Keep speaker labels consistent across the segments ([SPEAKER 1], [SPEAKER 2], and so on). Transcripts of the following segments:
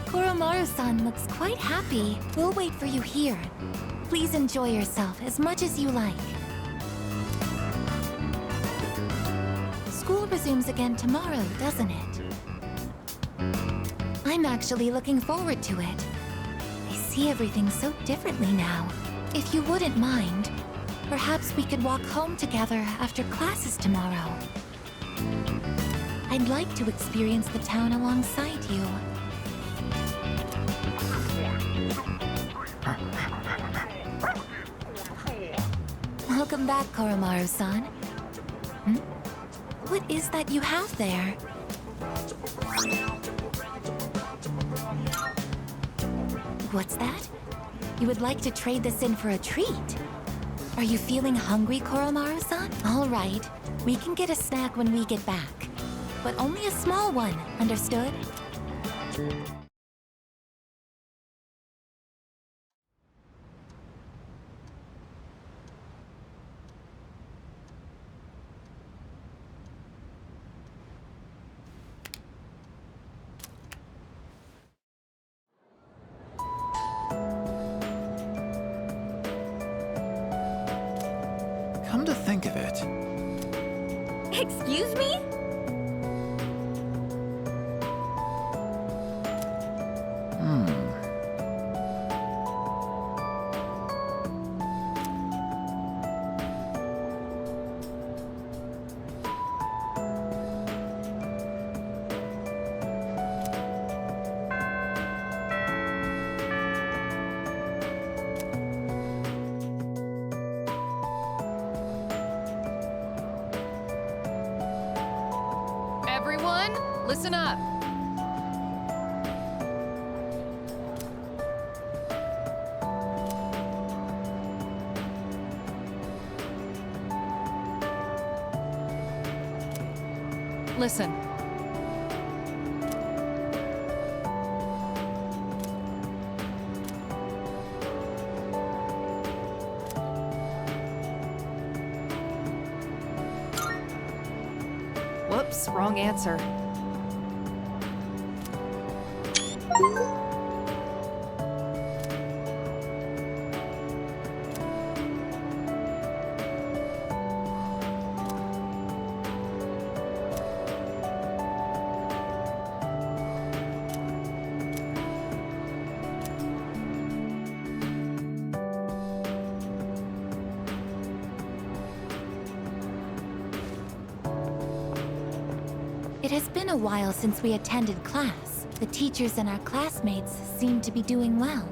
[SPEAKER 1] Koromaru-san looks quite happy. We'll wait for you here. Please enjoy yourself as much as you like. School resumes again tomorrow, doesn't it? I'm actually looking forward to it. I see everything so differently now. If you wouldn't mind, perhaps we could walk home together after classes tomorrow. I'd like to experience the town alongside you. Welcome back, Koromaru-san. What is that you have there? What's that? You would like to trade this in for a treat? Are you feeling hungry, Koromaru-san? All right, we can get a snack when we get back. But only a small one, understood?
[SPEAKER 2] Come to think of it.
[SPEAKER 1] Excuse me?
[SPEAKER 3] Everyone, listen up. Listen. Whoops, wrong answer.
[SPEAKER 1] It has been a while since we attended class. The teachers and our classmates seem to be doing well.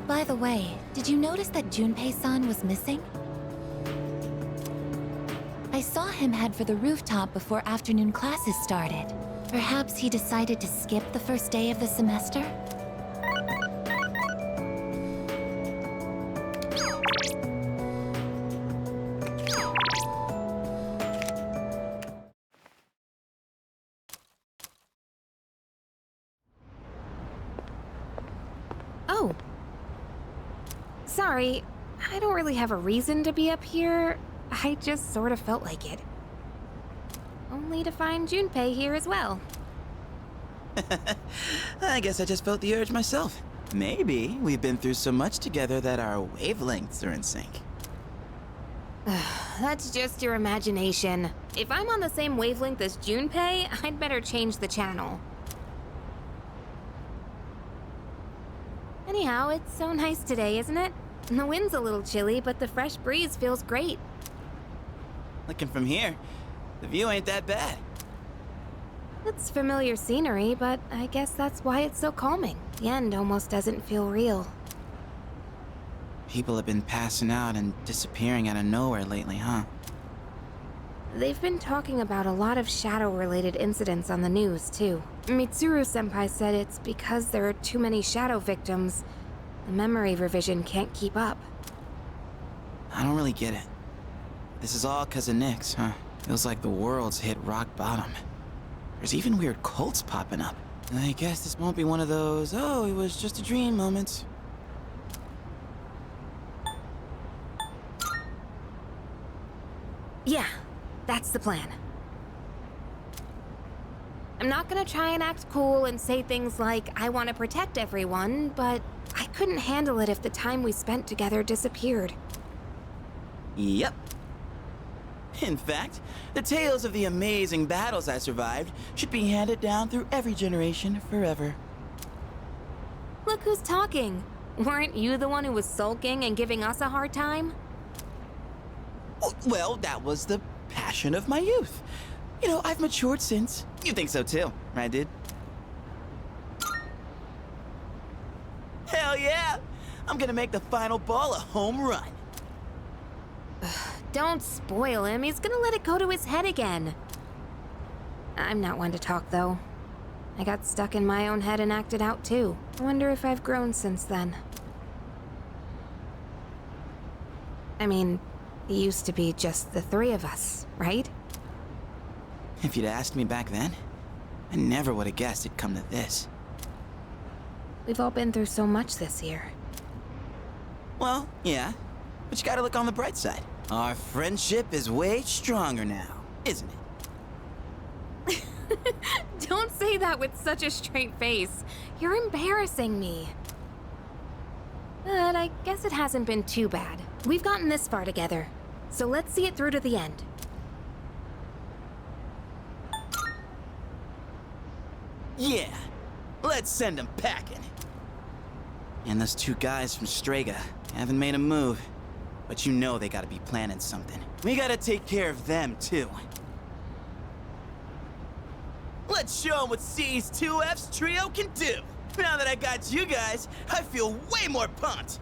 [SPEAKER 1] By the way, did you notice that Junpei-san was missing? I saw him head for the rooftop before afternoon classes started. Perhaps he decided to skip the first day of the semester?
[SPEAKER 4] Oh. Sorry, I don't really have a reason to be up here. I just sort of felt like it. Only to find Junpei here as well.
[SPEAKER 5] I guess I just felt the urge myself. Maybe we've been through so much together that our wavelengths are in sync.
[SPEAKER 4] That's just your imagination. If I'm on the same wavelength as Junpei, I'd better change the channel. Anyhow, it's so nice today, isn't it? The wind's a little chilly, but the fresh breeze feels great.
[SPEAKER 5] Looking from here, the view ain't that bad.
[SPEAKER 4] It's familiar scenery, but I guess that's why it's so calming. The end almost doesn't feel real.
[SPEAKER 5] People have been passing out and disappearing out of nowhere lately, huh?
[SPEAKER 4] They've been talking about a lot of shadow-related incidents on the news, too. Mitsuru-senpai said it's because there are too many shadow victims. The memory revision can't keep up.
[SPEAKER 5] I don't really get it. This is all 'cause of Nyx, huh? Feels like the world's hit rock bottom. There's even weird cults popping up. I guess this won't be one of those, oh, it was just a dream moments.
[SPEAKER 4] Yeah, that's the plan. I'm not gonna try and act cool and say things like, I want to protect everyone, but I couldn't handle it if the time we spent together disappeared.
[SPEAKER 5] Yep. In fact, the tales of the amazing battles I survived should be handed down through every generation forever.
[SPEAKER 4] Look who's talking. Weren't you the one who was sulking and giving us a hard time?
[SPEAKER 5] Oh, well, that was the passion of my youth. You know, I've matured since. You think so too, right, dude? Hell yeah! I'm gonna make the final ball a home run.
[SPEAKER 4] Don't spoil him. He's gonna let it go to his head again. I'm not one to talk, though. I got stuck in my own head and acted out, too. I wonder if I've grown since then. I mean, it used to be just the three of us, right?
[SPEAKER 5] If you'd asked me back then, I never would have guessed it'd come to this.
[SPEAKER 4] We've all been through so much this year.
[SPEAKER 5] Well, yeah, but you gotta look on the bright side. Our friendship is way stronger now, isn't it?
[SPEAKER 4] Don't say that with such a straight face. You're embarrassing me. But I guess it hasn't been too bad. We've gotten this far together, so let's see it through to the end.
[SPEAKER 5] Yeah, let's send them packing. And those two guys from Strega haven't made a move, but you know they gotta be planning something. We gotta take care of them, too. Let's show them what C's 2F's trio can do. Now that I got you guys, I feel way more pumped.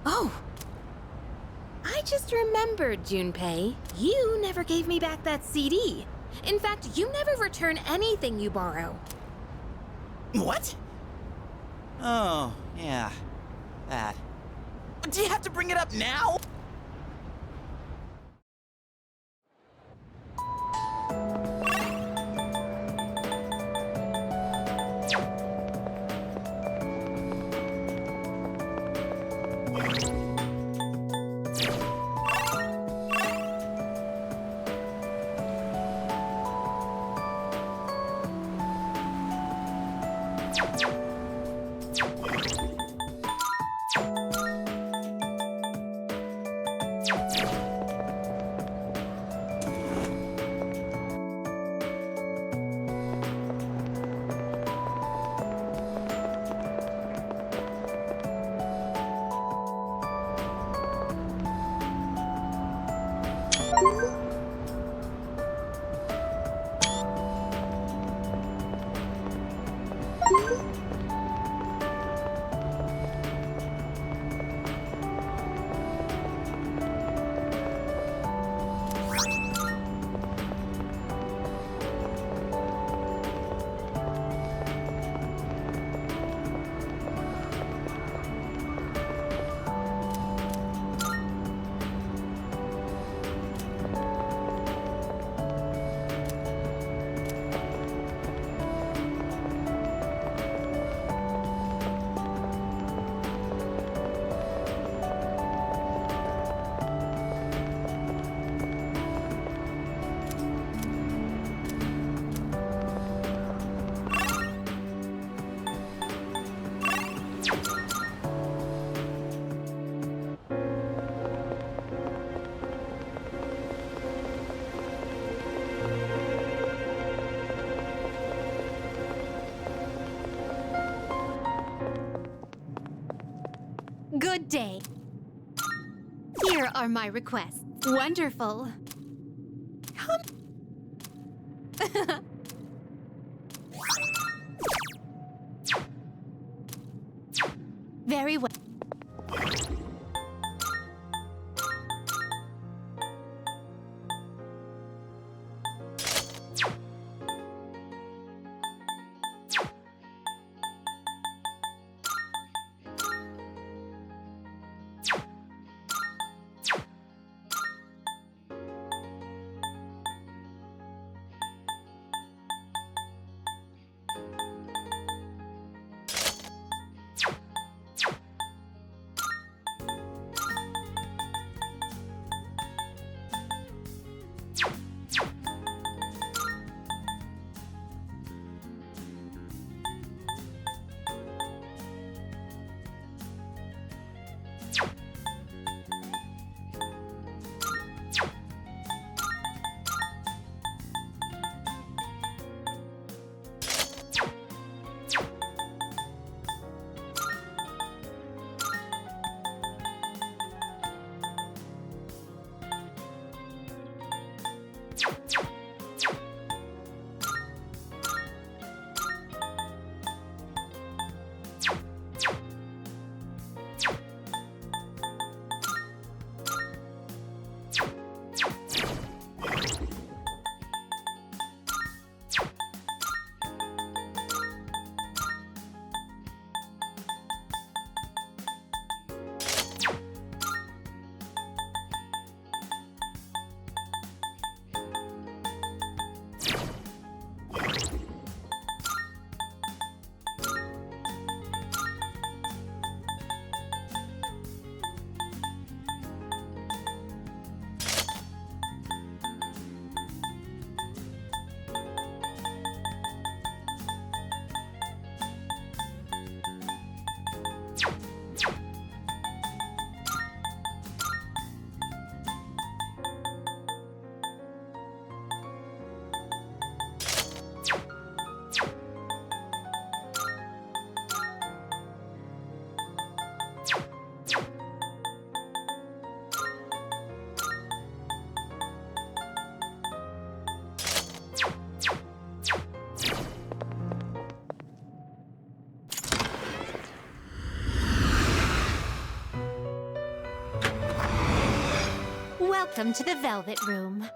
[SPEAKER 4] Oh! I just remembered, Junpei. You never gave me back that CD. In fact, you never return anything you borrow.
[SPEAKER 5] What? Oh, yeah. That. Do you have to bring it up now?
[SPEAKER 6] Good day. Here are my requests. Wonderful. Come. Very well. Welcome to the Velvet Room.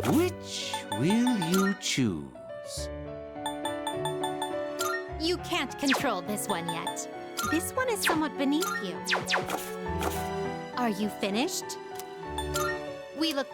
[SPEAKER 7] Which will you choose?
[SPEAKER 6] You can't control this one yet. This one is somewhat beneath you. Are you finished? We look...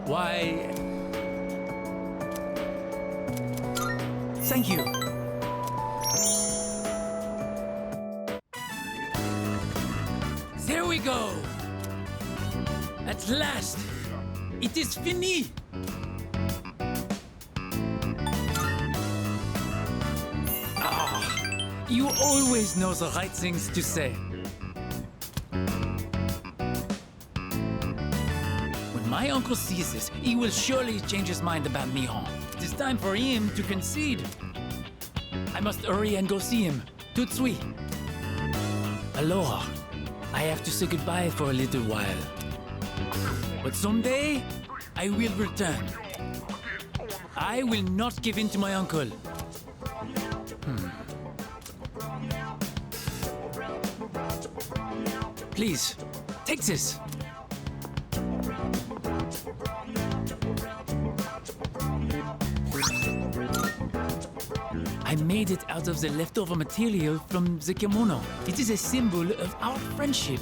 [SPEAKER 2] Why... Thank you.
[SPEAKER 8] There we go! At last! It is fini! Ah, you always know the right things to say. When my uncle sees this, he will surely change his mind about Miron. It is time for him to concede. I must hurry and go see him. Tout de suite. Aloha. I have to say goodbye for a little while. But someday, I will return. I will not give in to my uncle. Please, take this. I made it out of the leftover material from the kimono. It is a symbol of our friendship.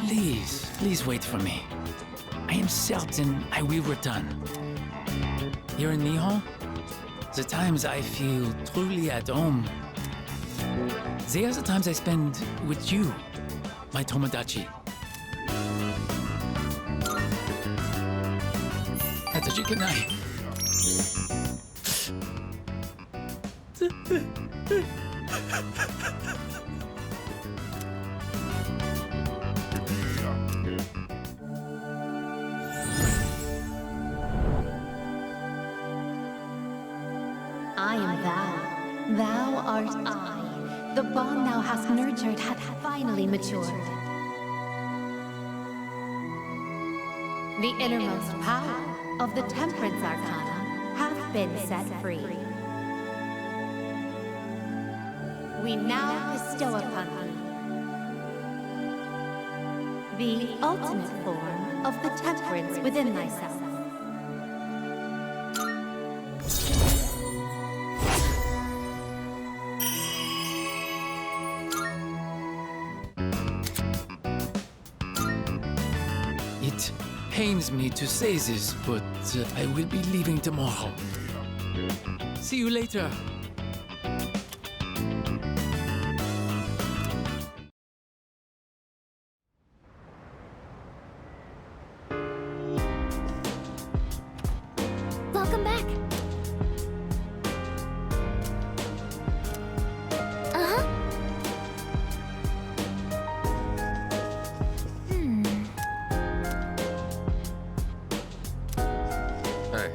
[SPEAKER 8] Please wait for me. I am certain I will return. Here in Nihon, the times I feel truly at home, they are the times I spend with you, my Tomodachi. Hatachi Kanai.
[SPEAKER 6] I am thou. Thou art I. The bond thou hast nurtured hath finally matured. The innermost power of the Temperance Arcana hath been set free. We now bestow upon thee the ultimate form of the temperance within thyself.
[SPEAKER 8] It pains me to say this, but I will be leaving tomorrow. See you later.
[SPEAKER 1] Welcome back. Uh-huh.
[SPEAKER 7] Hey.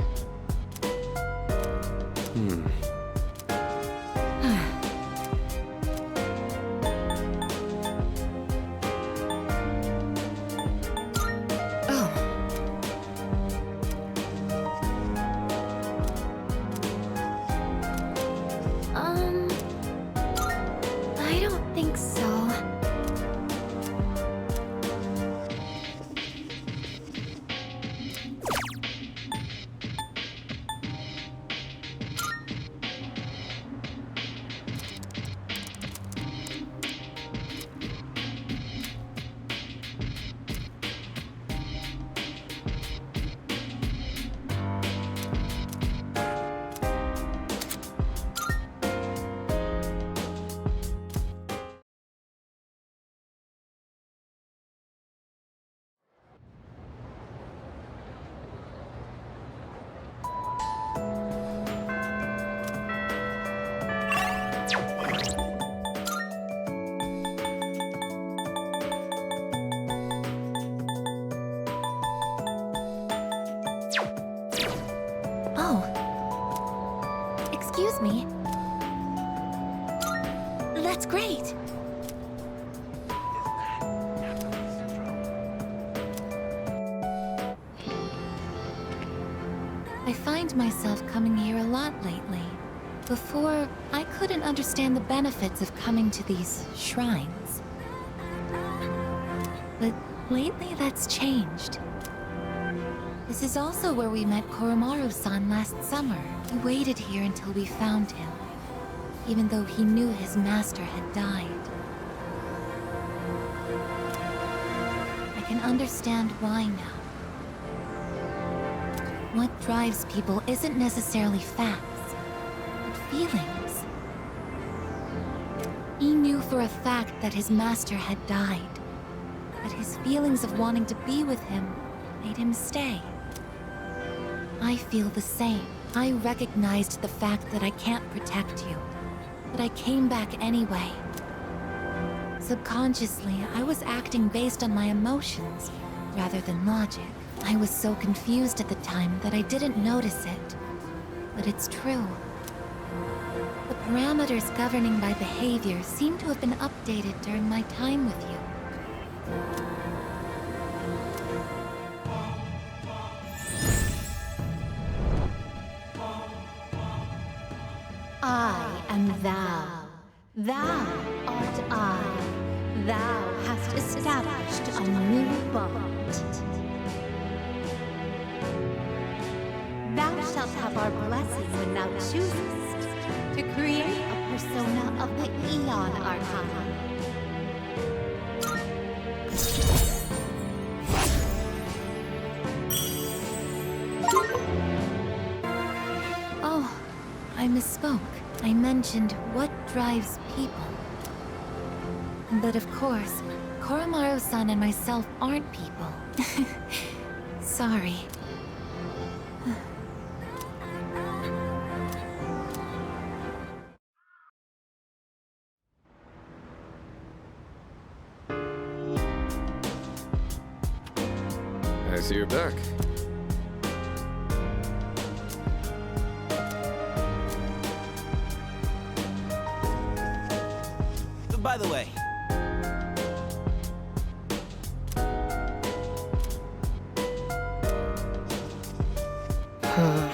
[SPEAKER 1] I find myself coming here a lot lately. Before, I couldn't understand the benefits of coming to these shrines. But lately that's changed. This is also where we met Koromaru-san last summer. He waited here until we found him, even though he knew his master had died. I can understand why now. What drives people isn't necessarily facts, but feelings. He knew for a fact that his master had died, but his feelings of wanting to be with him made him stay. I feel the same. I recognized the fact that I can't protect you, but I came back anyway. Subconsciously, I was acting based on my emotions rather than logic. I was so confused at the time that I didn't notice it, but it's true. The parameters governing my behavior seem to have been updated during my time with you.
[SPEAKER 6] I am thou. Thou art I. Thou hast established a new bond. Thou shalt have our blessing when thou choosest to create a persona of the Eon Archive.
[SPEAKER 1] Oh, I misspoke. I mentioned what drives people. But of course, Koromaru-san and myself aren't people. Sorry.
[SPEAKER 7] I see you're back.
[SPEAKER 5] By the way,
[SPEAKER 1] Oh!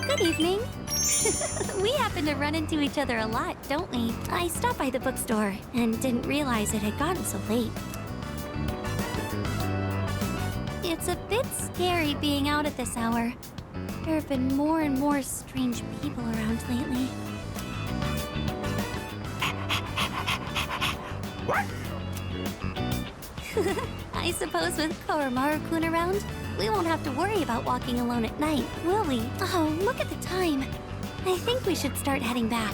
[SPEAKER 6] Good evening. We happen to run into each other a lot, don't we? I stopped by the bookstore and didn't realize it had gotten so late. It's a bit scary being out at this hour. There have been more and more strange people around lately. I suppose with Koromaru-kun around, we won't have to worry about walking alone at night, will we? Oh, look at the time. I think we should start heading back.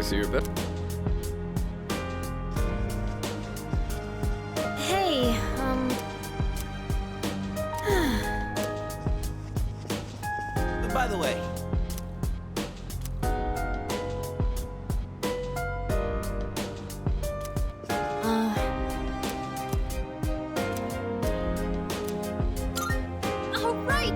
[SPEAKER 9] see your bed.
[SPEAKER 4] Hey,
[SPEAKER 5] By the way,
[SPEAKER 3] All right!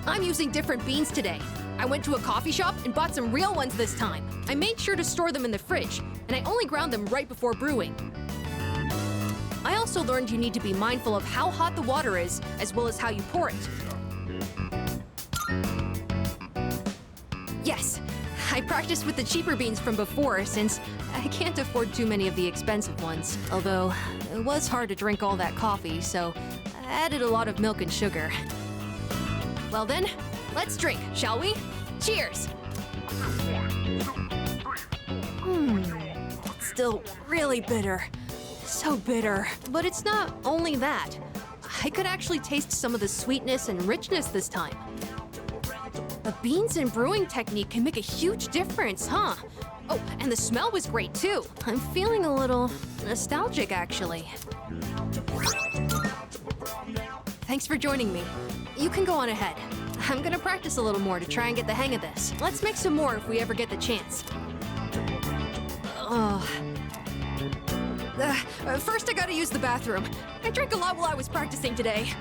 [SPEAKER 3] I'm using different beans today. I went to a coffee shop and bought some real ones this time. I made sure to store them in the fridge, and I only ground them right before brewing. I also learned you need to be mindful of how hot the water is, as well as how you pour it. Yes, I practiced with the cheaper beans from before, since I can't afford too many of the expensive ones. Although, it was hard to drink all that coffee, so I added a lot of milk and sugar. Well then, let's drink, shall we? Cheers! It's still really bitter. So bitter. But it's not only that. I could actually taste some of the sweetness and richness this time. The beans and brewing technique can make a huge difference, huh? Oh, and the smell was great too. I'm feeling a little nostalgic, actually. Thanks for joining me. You can go on ahead. I'm gonna practice a little more to try and get the hang of this. Let's make some more if we ever get the chance. First I gotta use the bathroom. I drank a lot while I was practicing today.